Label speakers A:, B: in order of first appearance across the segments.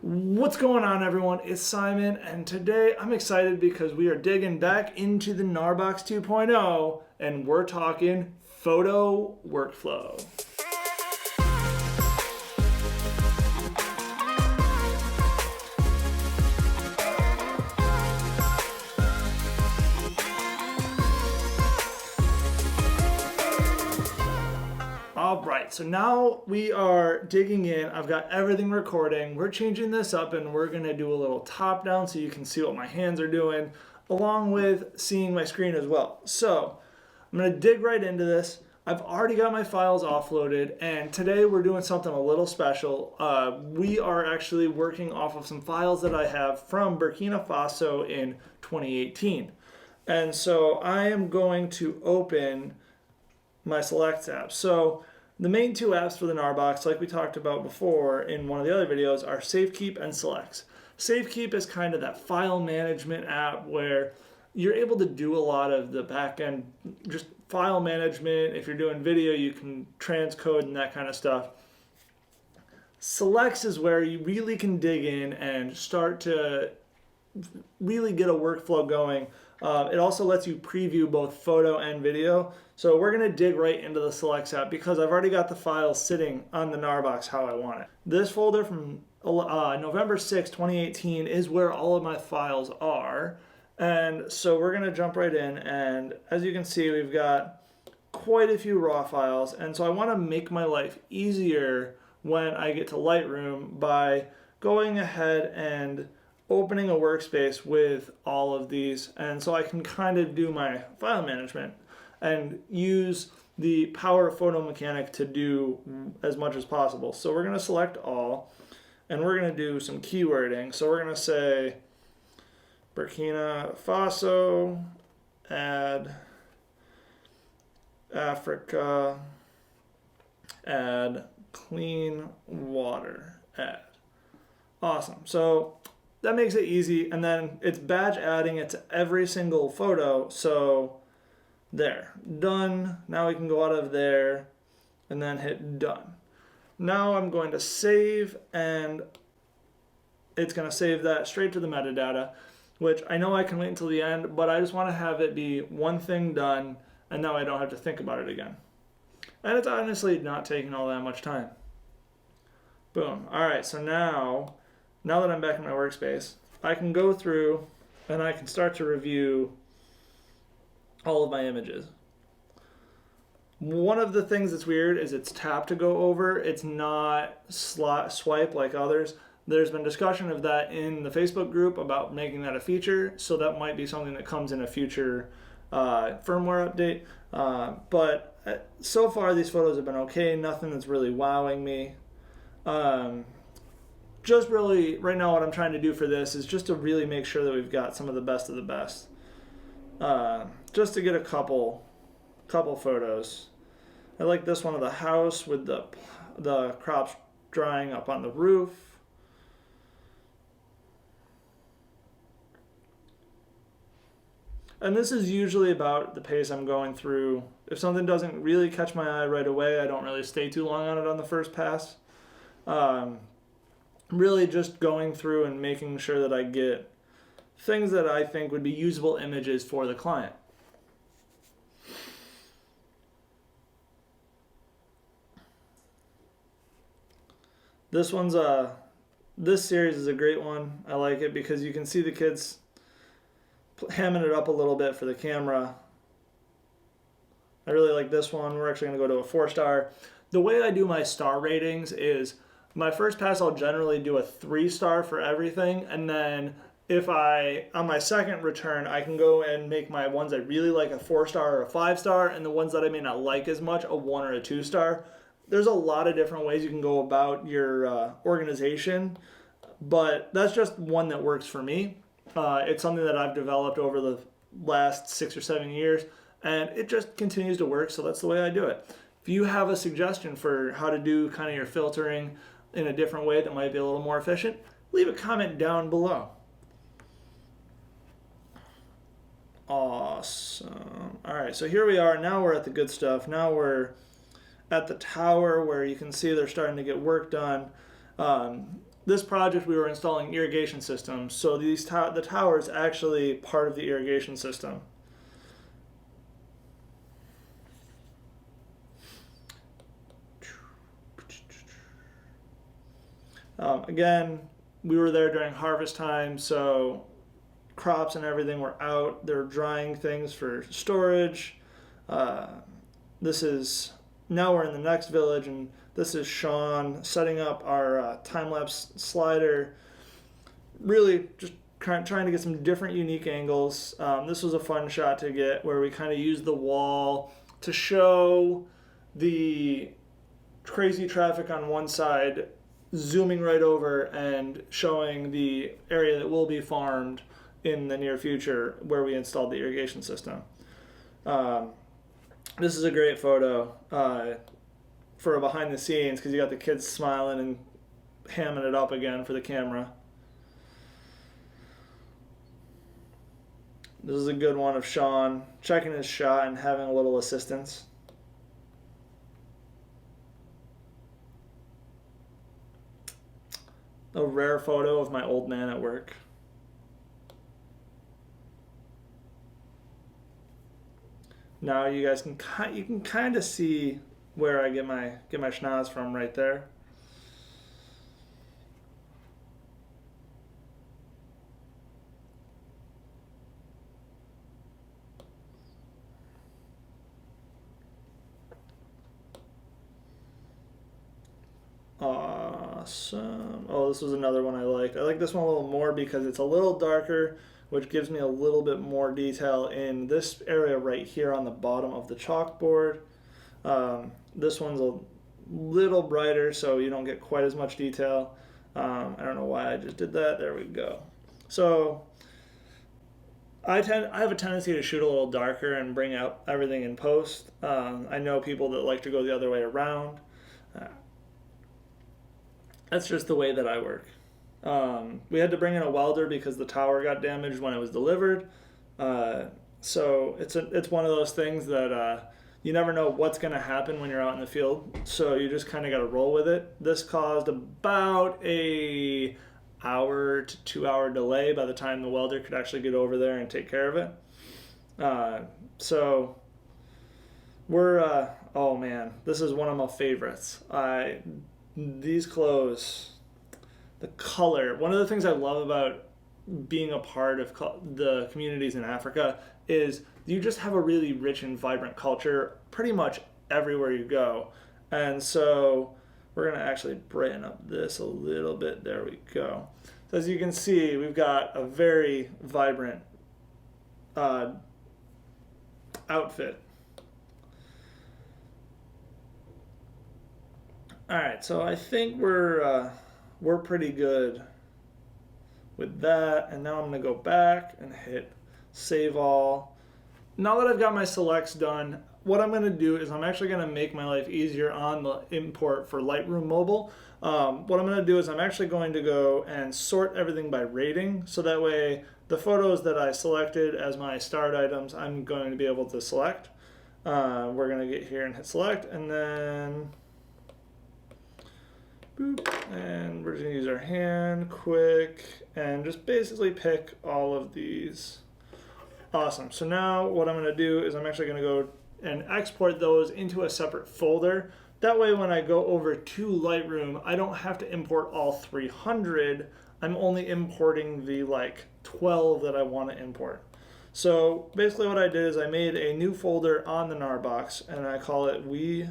A: What's going on, everyone? It's Simon, and today I'm excited because we are digging back into the GNARBOX 2.0 and we're talking photo workflow. Alright, so now we are digging in. I've got everything recording. We're changing this up and we're going to do a little top down so you can see what my hands are doing, along with seeing my screen as well. So I'm going to dig right into this. I've already got my files offloaded, and today we're doing something a little special. We are actually working off of some files that I have from Burkina Faso in 2018. And so I am going to open my Select app. So the main two apps for the GNARBOX, like we talked about before in one of the other videos, are SafeKeep and Selects. SafeKeep is kind of that file management app where you're able to do a lot of the back-end just file management. If you're doing video, you can transcode and that kind of stuff. Selects is where you really can dig in and start to really get a workflow going. It also lets you preview both photo and video. So we're going to dig right into the Selects app because I've already got the files sitting on the GNARBOX how I want it. This folder from November 6, 2018 is where all of my files are. And so we're going to jump right in, and as you can see, we've got quite a few raw files. And so I want to make my life easier when I get to Lightroom by going ahead and opening a workspace with all of these, and so I can kind of do my file management and use the power of photo mechanic to do as much as possible. So we're going to select all, and we're going to do some keywording. So we're going to say Burkina Faso, add Africa, add clean water, add. Awesome. So that makes it easy, and then it's batch adding it to every single photo. So there, done. Now we can go out of there and then hit done. Now I'm going to save, and it's going to save that straight to the metadata, which I know I can wait until the end, but I just want to have it be one thing done, and now I don't have to think about it again. And it's honestly not taking all that much time. Boom. All right, so now that I'm back in my workspace, I can go through and I can start to review all of my images. One of the things that's weird is it's tap to go over. It's not swipe like others. There's been discussion of that in the Facebook group about making that a feature, so that might be something that comes in a future firmware update. But so far these photos have been okay. Nothing that's really wowing me. Just really, right now what I'm trying to do for this is just to really make sure that we've got some of the best. Just to get a couple photos. I like this one of the house with the crops drying up on the roof. And this is usually about the pace I'm going through. If something doesn't really catch my eye right away, I don't really stay too long on it on the first pass. Really just going through and making sure that I get things that I think would be usable images for the client. This series is a great one. I like it because you can see the kids hamming it up a little bit for the camera. I really like this one. We're actually going to go to a 4-star. The way I do my star ratings is my first pass, I'll generally do a 3-star for everything, and then on my second return, I can go and make my ones I really like a 4-star or a 5-star, and the ones that I may not like as much, a 1 or a 2-star. There's a lot of different ways you can go about your organization, but that's just one that works for me. It's something that I've developed over the last 6 or 7 years, and it just continues to work, so that's the way I do it. If you have a suggestion for how to do kind of your filtering in a different way that might be a little more efficient, leave a comment down below. Awesome. All right, so here we are. Now we're at the good stuff. Now we're at the tower where you can see they're starting to get work done. this project we were installing irrigation systems, so these the tower is actually part of the irrigation system. Again, we were there during harvest time, so crops and everything were out. They're drying things for storage. This is, now we're in the next village, and this is Sean setting up our time-lapse slider. Really just trying to get some different unique angles. This was a fun shot to get where we kind of used the wall to show the crazy traffic on one side, zooming right over and showing the area that will be farmed in the near future where we installed the irrigation system. This is a great photo for a behind the scenes because you got the kids smiling and hamming it up again for the camera. This is a good one of Sean checking his shot and having a little assistance. A rare photo of my old man at work. Now you guys can kind of see where I get my schnoz from right there. Awesome. Oh, this was another one I liked. I like this one a little more because it's a little darker, which gives me a little bit more detail in this area right here on the bottom of the chalkboard. This one's a little brighter, so you don't get quite as much detail. I don't know why I just did that. There we go. So I have a tendency to shoot a little darker and bring out everything in post. I know people that like to go the other way around. That's just the way that I work. We had to bring in a welder because the tower got damaged when it was delivered. So it's one of those things that you never know what's going to happen when you're out in the field. So you just kind of got to roll with it. This caused about a hour to 2 hour delay by the time the welder could actually get over there and take care of it. So we're, oh man, this is one of my favorites. These clothes, the color, one of the things I love about being a part of the communities in Africa is you just have a really rich and vibrant culture pretty much everywhere you go. And so we're going to actually brighten up this a little bit. There we go. So as you can see, we've got a very vibrant outfit. All right, so I think we're pretty good with that. And now I'm going to go back and hit Save All. Now that I've got my selects done, what I'm going to do is I'm actually going to make my life easier on the import for Lightroom Mobile. What I'm going to do is I'm actually going to go and sort everything by rating, so that way the photos that I selected as my starred items, I'm going to be able to select. We're going to get here and hit select, and then boop, and we're just going to use our hand quick and just basically pick all of these. Awesome. So now what I'm going to do is I'm actually going to go and export those into a separate folder. That way when I go over to Lightroom, I don't have to import all 300. I'm only importing the 12 that I want to import. So basically what I did is I made a new folder on the GNARBOX, and I call it We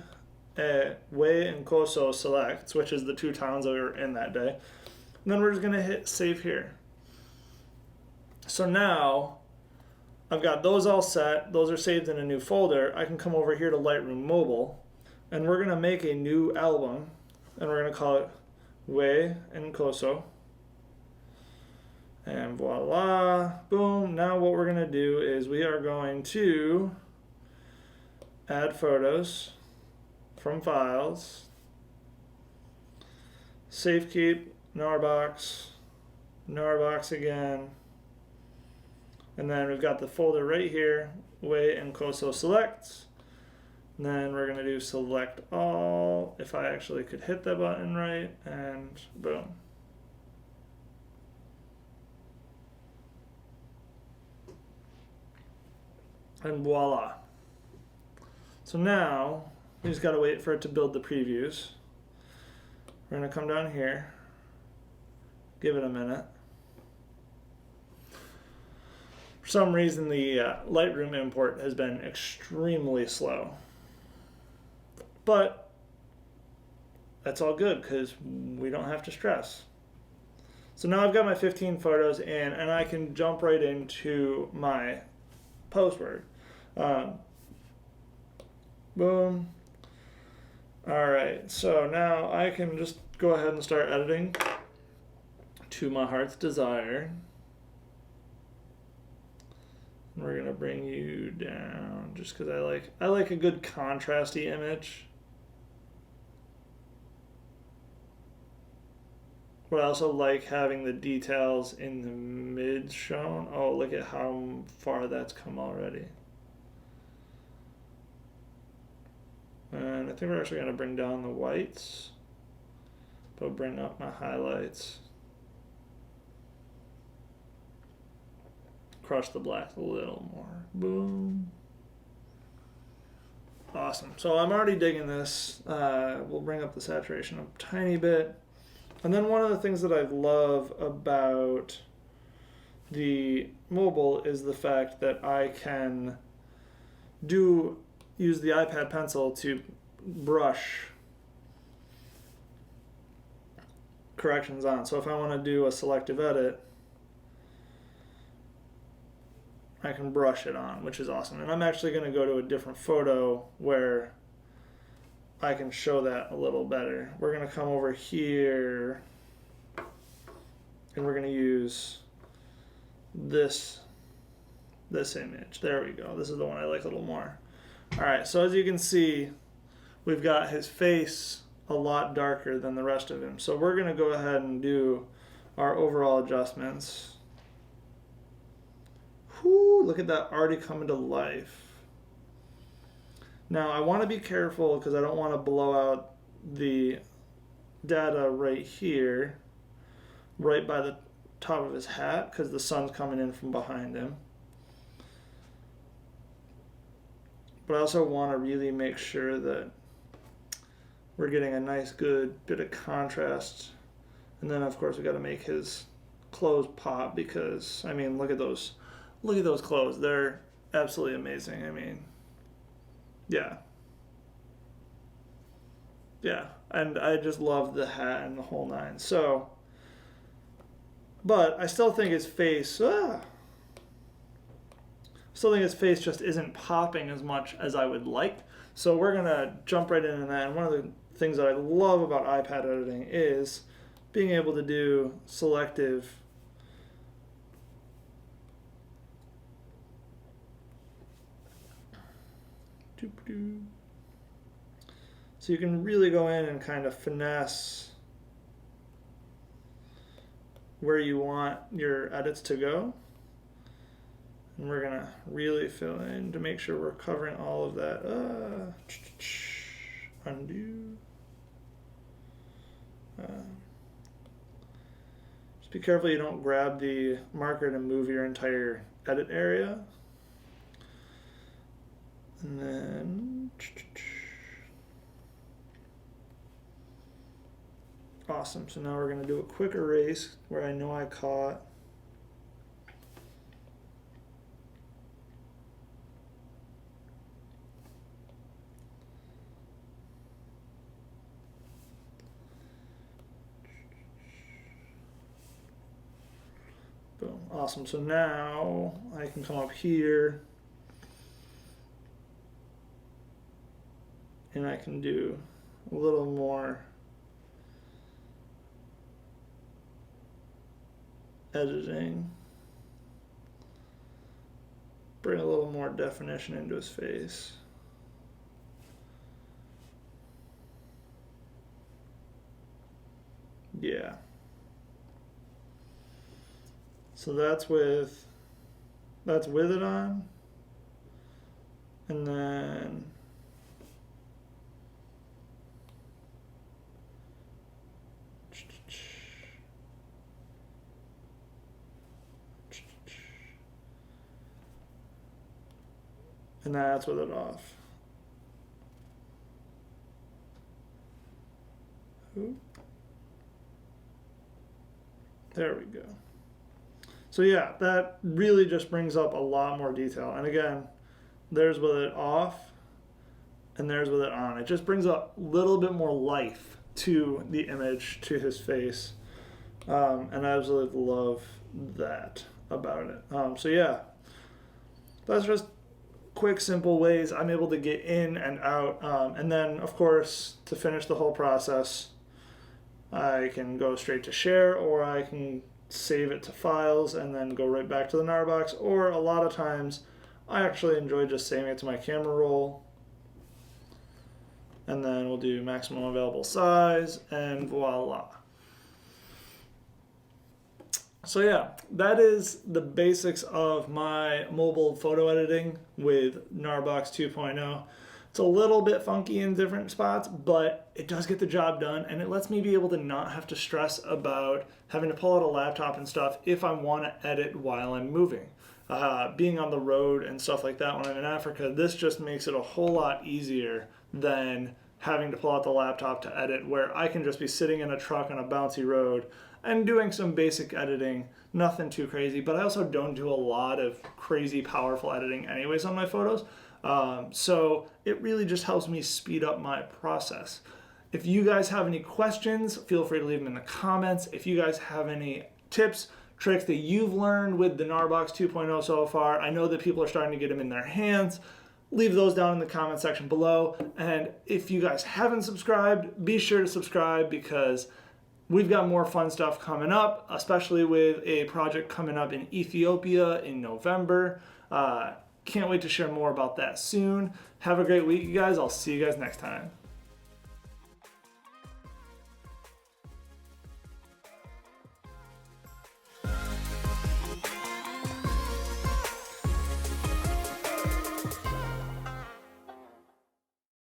A: and Koso Selects, which is the two towns that we were in that day. And then we're just going to hit save here. So now I've got those all set. Those are saved in a new folder. I can come over here to Lightroom Mobile, and we're going to make a new album, and we're going to call it We and Koso. And voila, boom. Now what we're going to do is we are going to add photos from files, safe keep, GNARBOX, GNARBOX again, and then we've got the folder right here, We and Koso Selects. And then we're going to do select all, if I actually could hit that button right, and boom. And voila. So now we just gotta wait for it to build the previews. We're gonna come down here, give it a minute. For some reason, the Lightroom import has been extremely slow. But that's all good because we don't have to stress. So now I've got my 15 photos in, and I can jump right into my post work. Boom. All right, so now I can just go ahead and start editing to my heart's desire. We're gonna bring you down just because I like a good contrasty image. But I also like having the details in the mid shown. Oh, look at how far that's come already. And I think we're actually gonna bring down the whites, but bring up my highlights. Crush the black a little more. Boom. Awesome. So I'm already digging this. We'll bring up the saturation a tiny bit. And then one of the things that I love about the mobile is the fact that I can use the iPad pencil to brush corrections on. So if I want to do a selective edit, I can brush it on, which is awesome. And I'm actually going to go to a different photo where I can show that a little better. We're going to come over here and we're going to use this image. There we go. This is the one I like a little more. All right, so as you can see, we've got his face a lot darker than the rest of him. So we're going to go ahead and do our overall adjustments. Whoo, look at that already coming to life. Now I want to be careful because I don't want to blow out the data right here, right by the top of his hat, because the sun's coming in from behind him. But I also want to really make sure that we're getting a nice good bit of contrast. And then of course we got to make his clothes pop because, I mean, look at those clothes. They're absolutely amazing. I mean, yeah. Yeah, and I just love the hat and the whole nine. So, but I still think his face, just isn't popping as much as I would like. So we're gonna jump right into that. And one of the things that I love about iPad editing is being able to do selective so you can really go in and kind of finesse where you want your edits to go. And we're gonna really fill in to make sure we're covering all of that. Undo. Just be careful you don't grab the marker to move your entire edit area. And then, awesome. So now we're going to do a quick erase where I know I caught. Boom. Awesome. So now I can come up here. And I can do a little more editing. Bring a little more definition into his face. Yeah. So that's with it on. And then And that's with it off. Oop. There we go. So yeah, that really just brings up a lot more detail. And again, there's with it off and there's with it on. It just brings a little bit more life to the image, to his face. And I absolutely love that about it. So yeah, that's just quick, simple ways I'm able to get in and out. And then, of course, to finish the whole process, I can go straight to share, or I can save it to files and then go right back to the GNARBOX. Or a lot of times, I actually enjoy just saving it to my camera roll. And then we'll do maximum available size, and voila. So yeah, that is the basics of my mobile photo editing with GNARBOX 2.0. It's a little bit funky in different spots, but it does get the job done, and it lets me be able to not have to stress about having to pull out a laptop and stuff if I want to edit while I'm moving. Being on the road and stuff like that when I'm in Africa, this just makes it a whole lot easier than having to pull out the laptop to edit, where I can just be sitting in a truck on a bouncy road and doing some basic editing, nothing too crazy, but I also don't do a lot of crazy powerful editing anyways on my photos. So it really just helps me speed up my process. If you guys have any questions, feel free to leave them in the comments. If you guys have any tips, tricks that you've learned with the GNARBOX 2.0 so far, I know that people are starting to get them in their hands. Leave those down in the comment section below. And if you guys haven't subscribed, be sure to subscribe, because we've got more fun stuff coming up, especially with a project coming up in Ethiopia in November. Can't wait to share more about that soon. Have a great week, you guys. I'll see you guys next time.